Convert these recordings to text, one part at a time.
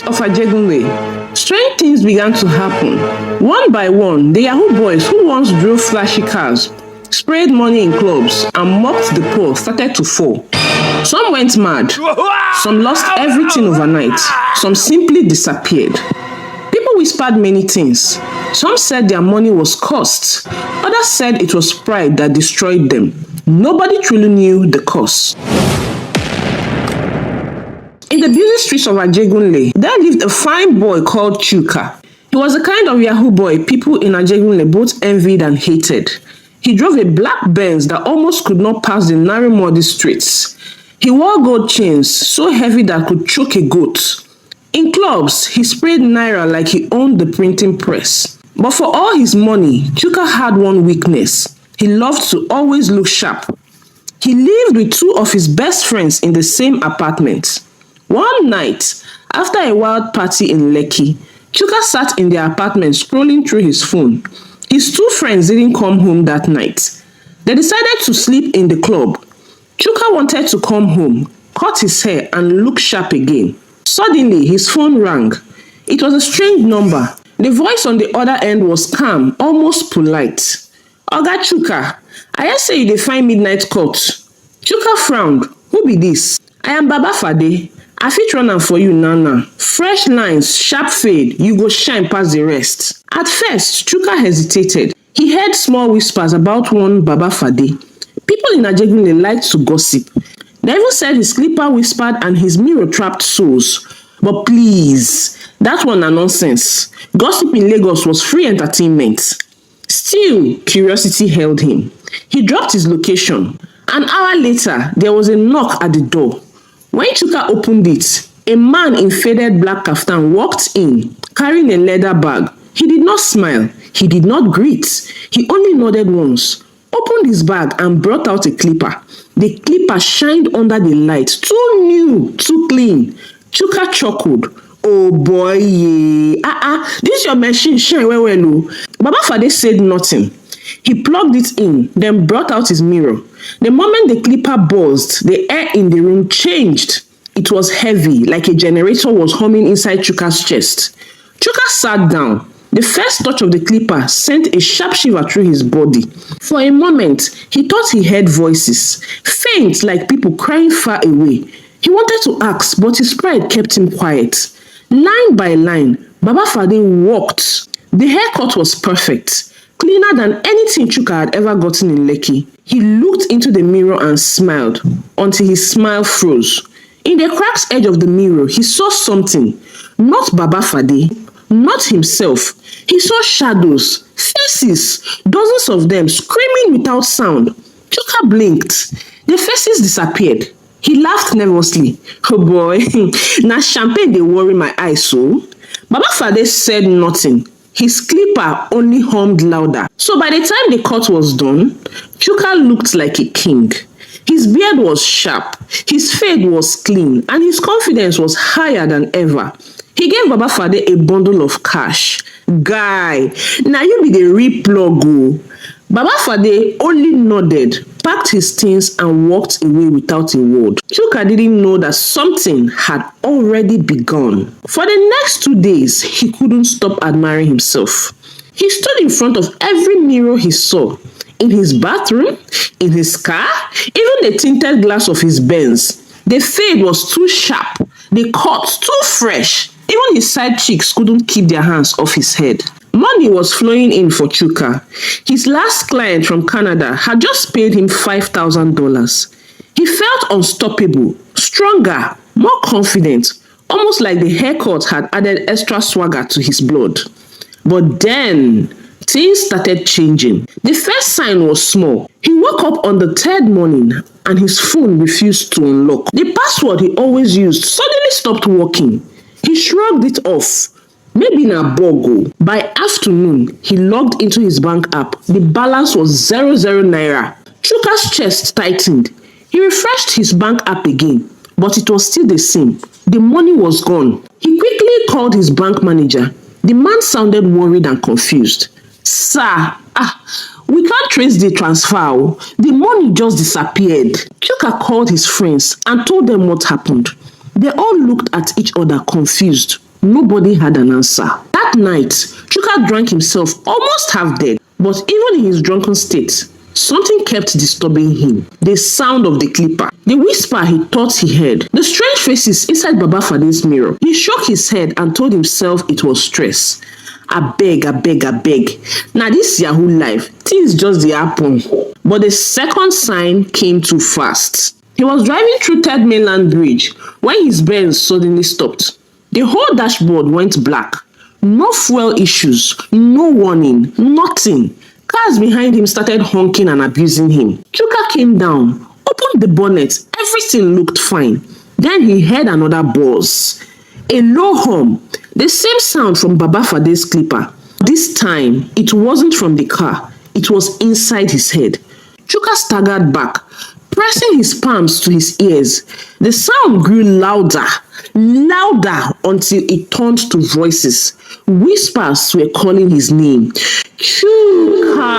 of Ajegunle, strange things began to happen. One by one, the Yahoo boys who once drove flashy cars, sprayed money in clubs, and mocked the poor started to fall. Some went mad, some lost everything overnight, some simply disappeared. People whispered many things. Some said their money was cursed, others said it was pride that destroyed them. Nobody truly knew the cause. In the busy streets of Ajegunle, there lived a fine boy called Chuka. He was the kind of Yahoo boy people in Ajegunle both envied and hated. He drove a black Benz that almost could not pass the narrow muddy streets. He wore gold chains so heavy that could choke a goat. In clubs, he sprayed naira like he owned the printing press. But for all his money, Chuka had one weakness. He loved to always look sharp. He lived with two of his best friends in the same apartment. One night, after a wild party in Lekki, Chuka sat in their apartment scrolling through his phone. His two friends didn't come home that night. They decided to sleep in the club. Chuka wanted to come home, cut his hair, and look sharp again. Suddenly, his phone rang. It was a strange number. The voice on the other end was calm, almost polite. "Oga Chuka, I hear say you dey find midnight cut." Chuka frowned. "Who be this?" "I am Baba Fade. I fit run am for you now. Fresh lines, sharp fade, you go shine past the rest." At first, Chuka hesitated. He heard small whispers about one Baba Fade. People in Ajegunle liked to gossip. They even said his clipper whispered and his mirror trapped souls. But please, that one na nonsense. Gossip in Lagos was free entertainment. Still, curiosity held him. He dropped his location. An hour later, there was a knock at the door. When Chuka opened it, a man in faded black kaftan walked in, carrying a leather bag. He did not smile. He did not greet. He only nodded once, opened his bag and brought out a clipper. The clipper shined under the light. Too new, too clean. Chuka chuckled. "Oh boy, yeah. This your machine shine well. Baba Fade said nothing. He plugged it in, then brought out his mirror. The moment the clipper buzzed, the air in the room changed. It was heavy, like a generator was humming inside Chuka's chest. Chuka sat down. The first touch of the clipper sent a sharp shiver through his body. For a moment, he thought he heard voices, faint like people crying far away. He wanted to ask, but his pride kept him quiet. Line by line, Baba Fade walked. The haircut was perfect, cleaner than anything Chuka had ever gotten in Lekki. He looked into the mirror and smiled, until his smile froze. In the cracked edge of the mirror, he saw something. Not Baba Fade, not himself. He saw shadows, faces, dozens of them screaming without sound. Chuka blinked. The faces disappeared. He laughed nervously. "Oh boy, now champagne dey worry my eyes so." Baba Fade said nothing. His clipper only hummed louder. So by the time the cut was done, Chuka looked like a king. His beard was sharp, his fade was clean, and his confidence was higher than ever. He gave Baba Fade a bundle of cash. "Guy, now you be the real plug o." Baba Fade only nodded, packed his things and walked away without a word. Chuka didn't know that something had already begun. For the next 2 days, he couldn't stop admiring himself. He stood in front of every mirror he saw, in his bathroom, in his car, even the tinted glass of his Benz. The fade was too sharp, the cut too fresh. Even his side cheeks couldn't keep their hands off his head. Money was flowing in for Chuka. His last client from Canada had just paid him $5,000. He felt unstoppable, stronger, more confident, almost like the haircut had added extra swagger to his blood. But then, things started changing. The first sign was small. He woke up on the third morning and his phone refused to unlock. The password he always used suddenly stopped working. He shrugged it off. Maybe na bogo. By afternoon, he logged into his bank app. The balance was 00 naira. Chuka's chest tightened. He refreshed his bank app again, but it was still the same. The money was gone. He quickly called his bank manager. The man sounded worried and confused. "Sir, we can't trace the transfer. The money just disappeared." Chuka called his friends and told them what happened. They all looked at each other confused. Nobody had an answer. That night, Chuka drank himself almost half dead, but even in his drunken state, something kept disturbing him. The sound of the clipper, the whisper he thought he heard, the strange faces inside Baba Fade's mirror. He shook his head and told himself it was stress. Abeg. Now this Yahoo life, things just dey happen. But the second sign came too fast. He was driving through Third Mainland Bridge when his Benz suddenly stopped. The whole dashboard went black. No fuel issues, no warning, nothing. Cars behind him started honking and abusing him. Chuka came down, opened the bonnet. Everything looked fine. Then he heard another buzz. A low hum. The same sound from Baba Fade's clipper. This time, it wasn't from the car. It was inside his head. Chuka staggered back, pressing his palms to his ears. The sound grew louder until it turned to voices. Whispers were calling his name. Chuka!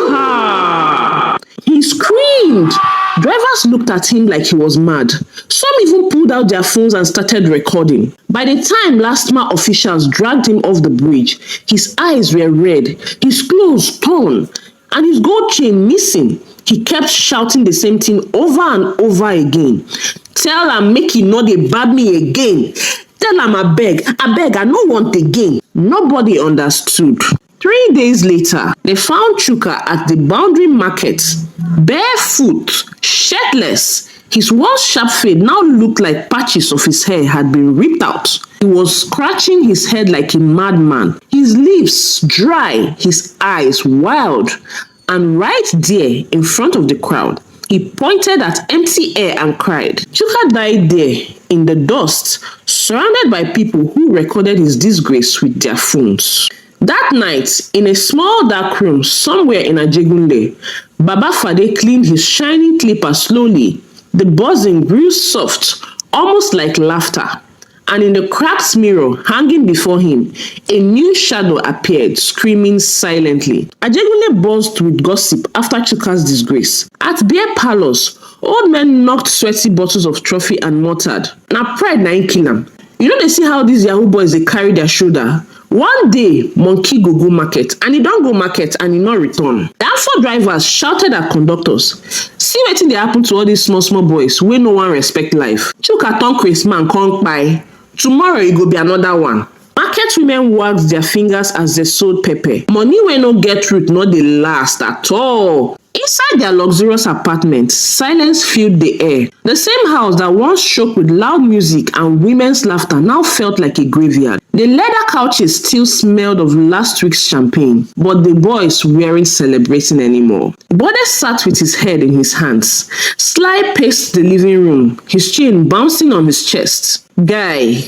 Chuka! He screamed. Drivers looked at him like he was mad. Some even pulled out their phones and started recording. By the time LASTMA officials dragged him off the bridge, his eyes were red, his clothes torn, and his gold chain missing. He kept shouting the same thing over and over again. Tell am make he no dey bab me again. Tell am abeg, I no want again. Nobody understood. 3 days later, they found Chuka at the Boundary Market, barefoot, shirtless. His once sharp fade now looked like patches of his hair had been ripped out. He was scratching his head like a madman, his lips dry, his eyes wild. And right there in front of the crowd, he pointed at empty air and cried. Chuka died there in the dust, surrounded by people who recorded his disgrace with their phones. That night, in a small dark room somewhere in Ajegunle, Baba Fade cleaned his shining clipper slowly. The buzzing grew soft, almost like laughter. And in the cracked mirror hanging before him, a new shadow appeared, screaming silently. Ajegunle buzzed with gossip after Chuka's disgrace. At beer parlors, old men knocked sweaty bottles of trophy and muttered. Na pride na im kill am. You know they see how these Yahoo boys they carry their shoulder. One day, monkey go market, and he don't go market and he not return. The Alpha drivers shouted at conductors. See wetin dey happen to all these small boys wey no one respect life. Chuka turn crazy man come kpai. Tomorrow it go be another one. Market women wagged their fingers as they sold pepper. Money wey no get root no dey last at all. Inside their luxurious apartment, silence filled the air. The same house that once shook with loud music and women's laughter now felt like a graveyard. The leather couches still smelled of last week's champagne, but the boys weren't celebrating anymore. Bode sat with his head in his hands. Sly paced the living room, his chin bouncing on his chest. Guy,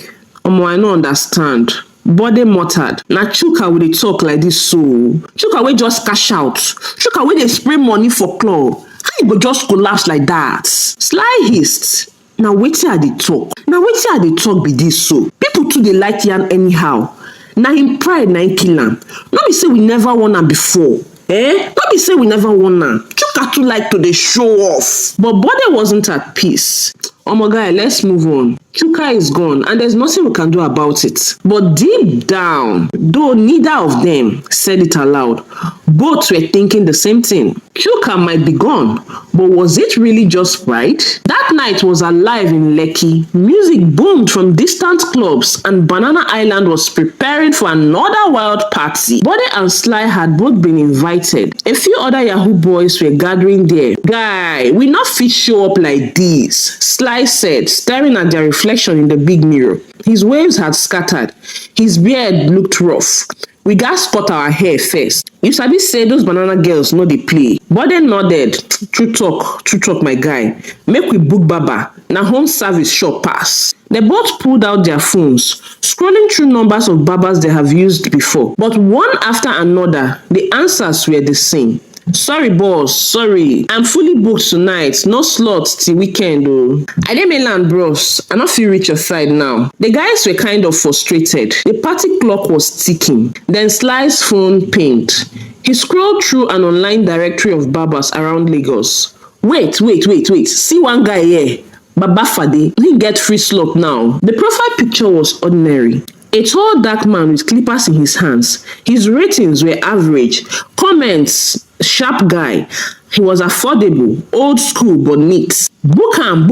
I no understand. Bode muttered. Na Chuka wey dey talk like this so. Chuka wey just cash out. Chuka wey dey spray money for club. How you go just collapse like that? Sly hissed. Na wetin I dey talk. Na wetin I dey talk be this so. People too dey like yarn anyhow. Na him pride na him kill am. No be say we never won am before. No be say we never won am. Chuka too like to dey show off. But Bode wasn't at peace. Omo guy, let's move on. Chuka is gone and there's nothing we can do about it. But deep down, though neither of them said it aloud, both were thinking the same thing. Chuka might be gone, but was it really just pride? That night was alive in Lekki. Music boomed from distant clubs and Banana Island was preparing for another wild party. Bode and Sly had both been invited. A few other Yahoo boys were gathering there. Guy, we not fit show up like this, Sly said, staring at their reflection in the big mirror. His waves had scattered. His beard looked rough. We gats cut our hair first. You sabi say those banana girls no dey play. Bode nodded. True talk, my guy. Make we book Barber. Na home service shop pass. They both pulled out their phones, scrolling through numbers of barbers they have used before. But one after another, the answers were the same. Sorry boss, sorry. I'm fully booked tonight. No slots till weekend though. I dey mainland bros. I no fit reach your side now. The guys were kind of frustrated. The party clock was ticking. Then Sly's phone pinged. He scrolled through an online directory of barbers around Lagos. Wait. See one guy here. Baba Fade, he get free slot now. The profile picture was ordinary. A tall dark man with clippers in his hands. His ratings were average. Comments, sharp guy. He was affordable, old school but neat. Book am,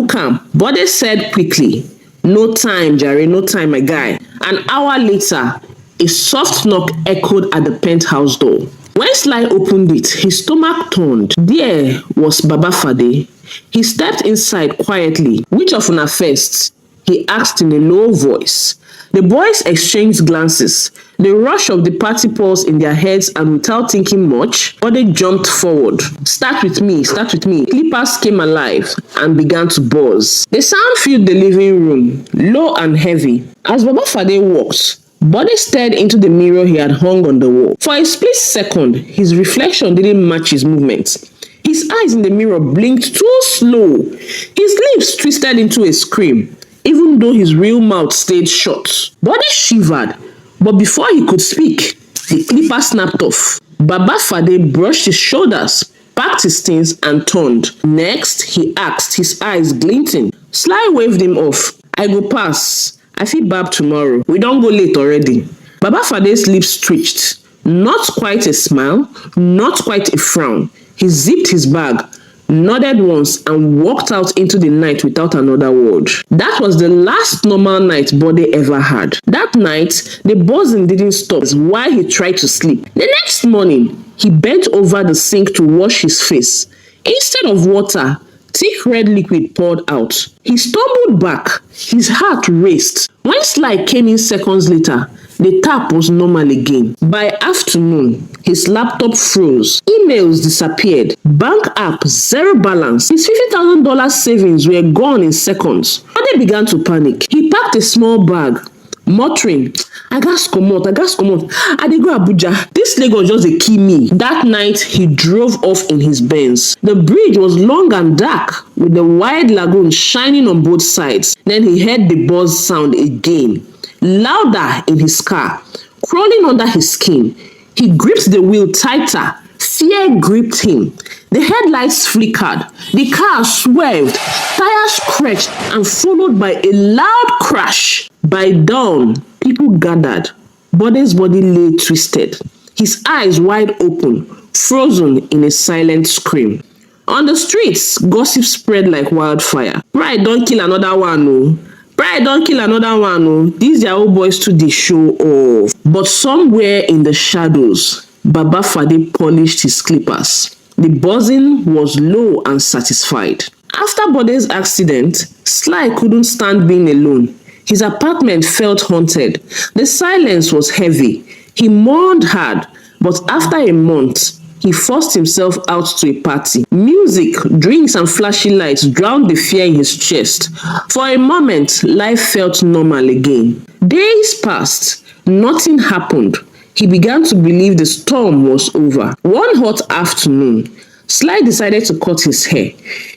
Bode said quickly. No time, Jerry, no time, my guy. An hour later, a soft knock echoed at the penthouse door. When Sly opened it, his stomach turned. There was Baba Fade. He stepped inside quietly. Which of una first? He asked in a low voice. The boys exchanged glances. The rush of the party pulse in their heads, and without thinking much, Bode jumped forward. Start with me. Clippers came alive and began to buzz. The sound filled the living room, low and heavy. As Baba Fade walked, Bode stared into the mirror he had hung on the wall. For a split second, his reflection didn't match his movements. His eyes in the mirror blinked too slow. His lips twisted into a scream, even though his real mouth stayed shut. Bode shivered, but before he could speak, the clipper snapped off. Baba Fade brushed his shoulders, packed his things, and turned. Next, he asked, his eyes glinting. Sly waved him off. I go pass. I feel Barb tomorrow. We don't go late already. Baba Fade's lips twitched. Not quite a smile, not quite a frown. He zipped his bag, nodded once, and walked out into the night without another word. That was the last normal night Bode ever had. That night, the buzzing didn't stop while he tried to sleep. The next morning, he bent over the sink to wash his face. Instead of water, thick red liquid poured out. He stumbled back. His heart raced. When Sly came in seconds later, the tap was normal again. By afternoon, his laptop froze. Emails disappeared. Bank app, zero balance. His $50,000 savings were gone in seconds. Bode began to panic. He packed a small bag, muttering, I gas comot. I dey go Abuja. This Lagos just dey kill me. That night, he drove off in his Benz. The bridge was long and dark, with the wide lagoon shining on both sides. Then he heard the buzz sound again, louder in his car, crawling under his skin. He gripped the wheel tighter. Fear gripped him. The headlights flickered. The car swerved. Tires scratched and followed by a loud crash. By dawn, people gathered. Bode's body lay twisted, his eyes wide open, frozen in a silent scream. On the streets, gossip spread like wildfire. Pride don't kill another one, no. Pride don't kill another one, no. These Yahoo boys too dey show off. But somewhere in the shadows, Baba Fade polished his clippers. The buzzing was low and satisfied. After Bode's accident, Sly couldn't stand being alone. His apartment felt haunted. The silence was heavy. He mourned hard, but after a month, he forced himself out to a party. Music, drinks, and flashy lights drowned the fear in his chest. For a moment, life felt normal again. Days passed. Nothing happened. He began to believe the storm was over. One hot afternoon, Sly decided to cut his hair.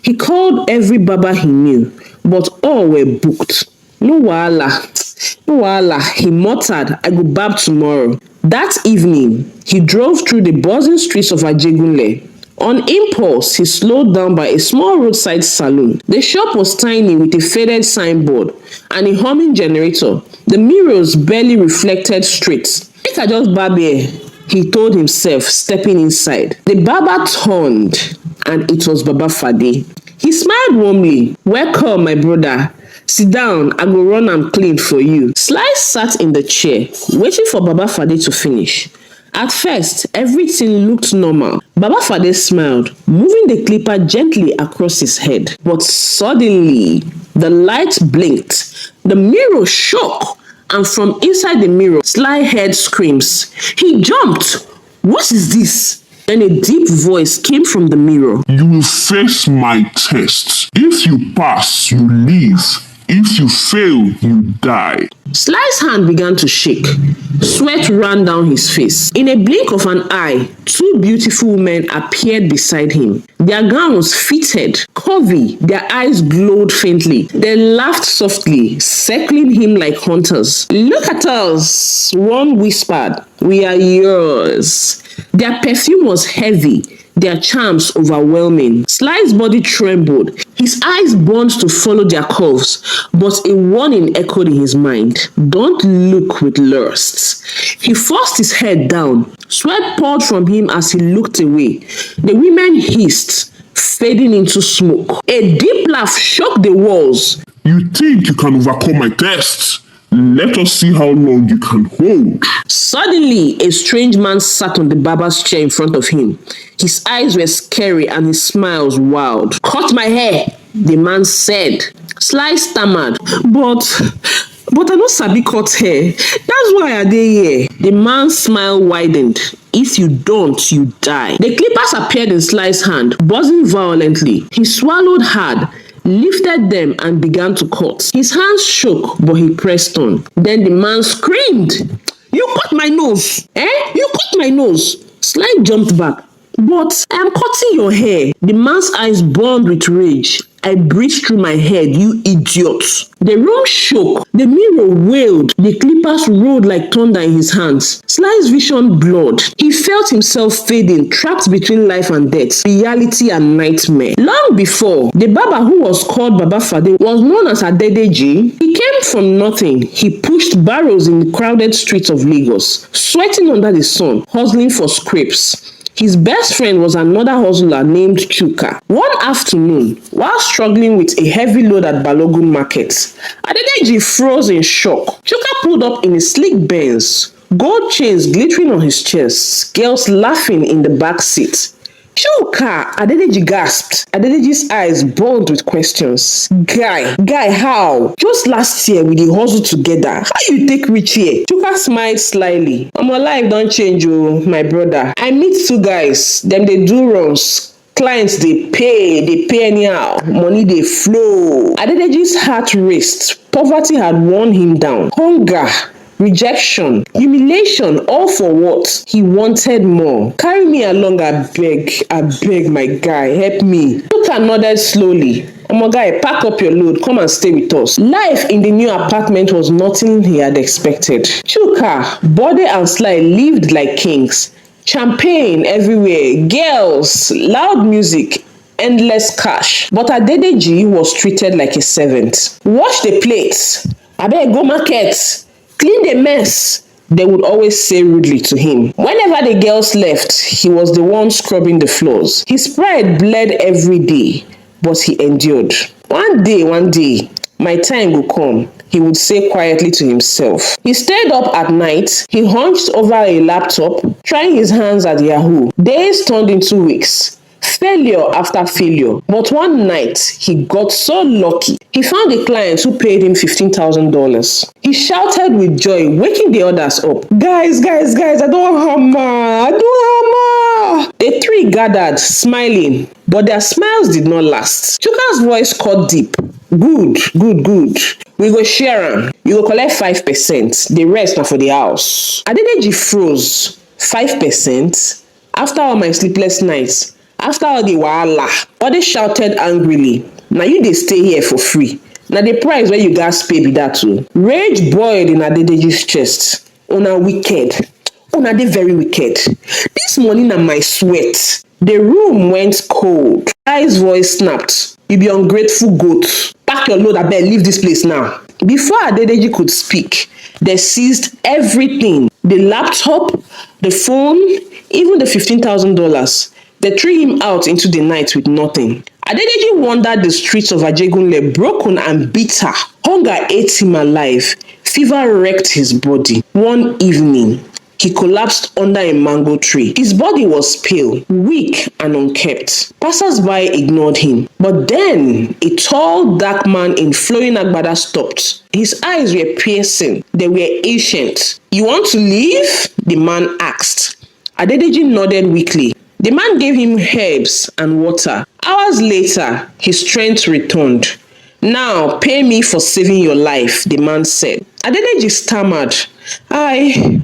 He called every barber he knew, but all were booked. No wahala, he muttered, I go barb tomorrow. That evening, he drove through the buzzing streets of Ajegunle. On impulse, he slowed down by a small roadside saloon. The shop was tiny with a faded signboard and a humming generator. The mirrors barely reflected straight. Make I just barb here, he told himself, stepping inside. The barber turned, and it was Baba Fade. He smiled warmly. Welcome, my brother. Sit down, I go run and clean for you. Sly sat in the chair, waiting for Baba Fade to finish. At first, everything looked normal. Baba Fade smiled, moving the clipper gently across his head. But suddenly, the light blinked. The mirror shook, and from inside the mirror, Sly heard screams. He jumped. What is this? Then a deep voice came from the mirror. You will face my test. If you pass, you live. If you fail, you die. Sly's hand began to shake. Sweat ran down his face. In a blink of an eye, two beautiful women appeared beside him. Their gowns fitted, curvy, their eyes glowed faintly. They laughed softly, circling him like hunters. Look at us, one whispered. We are yours. Their perfume was heavy, their charms overwhelming. Sly's body trembled. His eyes burned to follow their curves, but a warning echoed in his mind. Don't look with lust. He forced his head down. Sweat poured from him as he looked away. The women hissed, fading into smoke. A deep laugh shook the walls. You think you can overcome my tests? Let us see how long you can hold. Suddenly, a strange man sat on the barber's chair in front of him. His eyes were scary and his smiles wild. Cut my hair, the man said. Sly stammered, but I no sabi cut hair. That's why I dey here. The man's smile widened. If you don't, you die. The clippers appeared in Sly's hand, buzzing violently. He swallowed hard, lifted them and began to cut. His hands shook, but he pressed on. Then the man screamed, "You cut my nose! You cut my nose!" Sly jumped back. "But I am cutting your hair." The man's eyes burned with rage. "I breathed through my head, you idiot." The room shook. The mirror wailed. The clippers rolled like thunder in his hands. Sly's vision blurred. He felt himself fading, trapped between life and death, reality and nightmare. Long before, the barber who was called Baba Fade was known as Adedeji. He came from nothing. He pushed barrows in the crowded streets of Lagos, sweating under the sun, hustling for scrapes. His best friend was another hustler named Chuka. One afternoon, while struggling with a heavy load at Balogun Market, Adedeji froze in shock. Chuka pulled up in a sleek Benz, gold chains glittering on his chest, girls laughing in the back seat. "Chuka!" Adedeji gasped. Adedeji's eyes burned with questions. Guy, how? Just last year we dey hustle together. How you take reach here?" Chuka smiled slyly. "My life don change, oh, my brother. I meet two guys. Them dey do runs. Clients dey pay anyhow. Money dey flow." Adedeji's heart raced. Poverty had worn him down. Hunger, rejection, humiliation, all for what? He wanted more. "Carry me along, I beg, my guy, help me." Chuka nodded slowly. "Omo guy, pack up your load, come and stay with us." Life in the new apartment was nothing he had expected. Chuka, Bode and Sly lived like kings. Champagne everywhere, girls, loud music, endless cash. But Adedeji was treated like a servant. "Wash the plates. Abeg go market. Clean the mess," they would always say rudely to him. Whenever the girls left, he was the one scrubbing the floors. His pride bled every day, but he endured. One day, my time will come," he would say quietly to himself. He stayed up at night. He hunched over a laptop, trying his hands at Yahoo. Days turned into weeks. Failure after failure. But one night, he got so lucky. He found a client who paid him $15,000. He shouted with joy, waking the others up. Guys, I don't hammer. The three gathered, smiling, but their smiles did not last. Chuka's voice cut deep. Good. We go share am. You go collect 5%. The rest na for the house." Adedeji froze. 5%? After all my sleepless nights, after all the wahala, Bode shouted angrily, "Now you dey stay here for free. Now the price where you guys pay be that too." Rage boiled in Adedeji's chest. "Una wicked. Una dey very wicked. This money na my sweat." The room went cold. Sly's voice snapped. "You be ungrateful goat. Pack your load, abeg, leave this place now." Before Adedeji could speak, they seized everything. The laptop, the phone, even the $15,000. They threw him out into the night with nothing. Adedeji wandered the streets of Ajegunle broken and bitter. Hunger ate him alive. Fever wrecked his body. One evening, he collapsed under a mango tree. His body was pale, weak, and unkempt. Passers-by ignored him. But then, a tall, dark man in flowing agbada stopped. His eyes were piercing. They were ancient. "You want to leave?" the man asked. Adedeji nodded weakly. The man gave him herbs and water. Hours later, his strength returned. "Now, pay me for saving your life," the man said. Adedeji stammered. I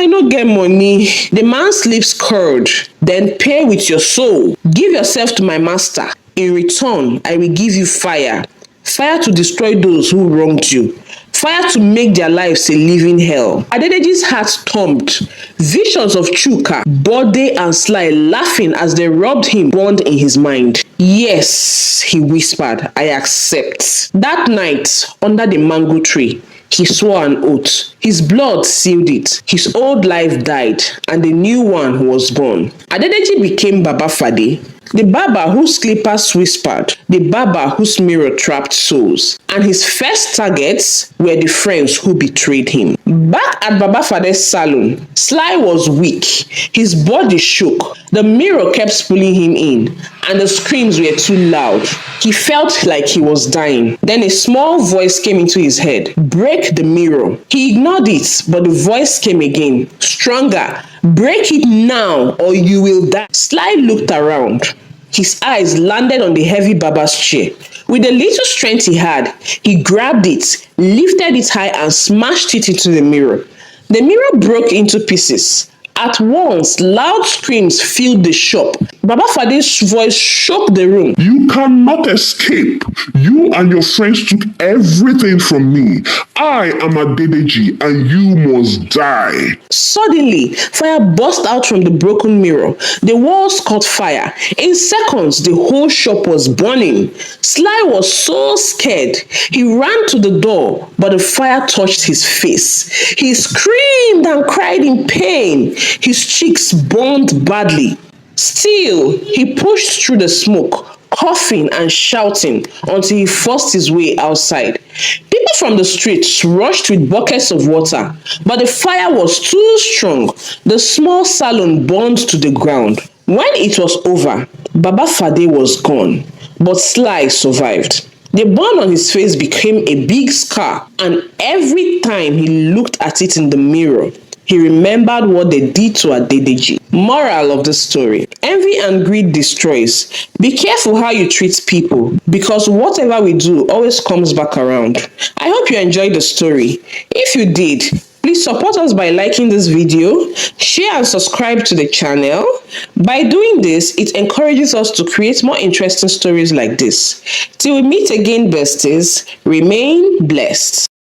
no get money." The man's lips curled. "Then pay with your soul. Give yourself to my master. In return, I will give you fire. Fire to destroy those who wronged you. conspire to make their lives a living hell. Adedeji's heart thumped. Visions of Chuka, Bode and Sly laughing as they robbed him burned in his mind. Yes, he whispered, I accept. That night, under the mango tree, he swore an oath. His blood sealed it. His old life died, and a new one was born. Adedeji became Baba Fade, the barber whose clippers whispered, the barber whose mirror trapped souls. And his first targets were the friends who betrayed him. Back at Baba Fade's salon, Sly was weak. His body shook. The mirror kept pulling him in, and the screams were too loud. He felt like he was dying. Then a small voice came into his head. Break the mirror. He ignored it, but the voice came again, stronger. Break it now, or you will die. Sly looked around. His eyes landed on the heavy barber's chair. With the little strength he had, he grabbed it, lifted it high, and smashed it into the mirror. The mirror broke into pieces. At once, loud screams filled the shop. Baba Fade's voice shook the room. You cannot escape. You and your friends took everything from me. I am Adedeji and you must die. Suddenly, fire burst out from the broken mirror. The walls caught fire. In seconds, the whole shop was burning. Sly was so scared. He ran to the door, but the fire touched his face. He screamed and cried in pain. His cheeks burned badly. Still, he pushed through the smoke, coughing and shouting until he forced his way outside. People from the streets rushed with buckets of water, but the fire was too strong. The small salon burned to the ground. When it was over, Baba Fade was gone, but Sly survived. The burn on his face became a big scar, and every time he looked at it in the mirror, he remembered what they did to Adedeji. Moral of the story: envy and greed destroys. Be careful how you treat people, because whatever we do always comes back around. I hope you enjoyed the story. If you did, please support us by liking this video, share and subscribe to the channel. By doing this, it encourages us to create more interesting stories like this. Till we meet again, besties, remain blessed.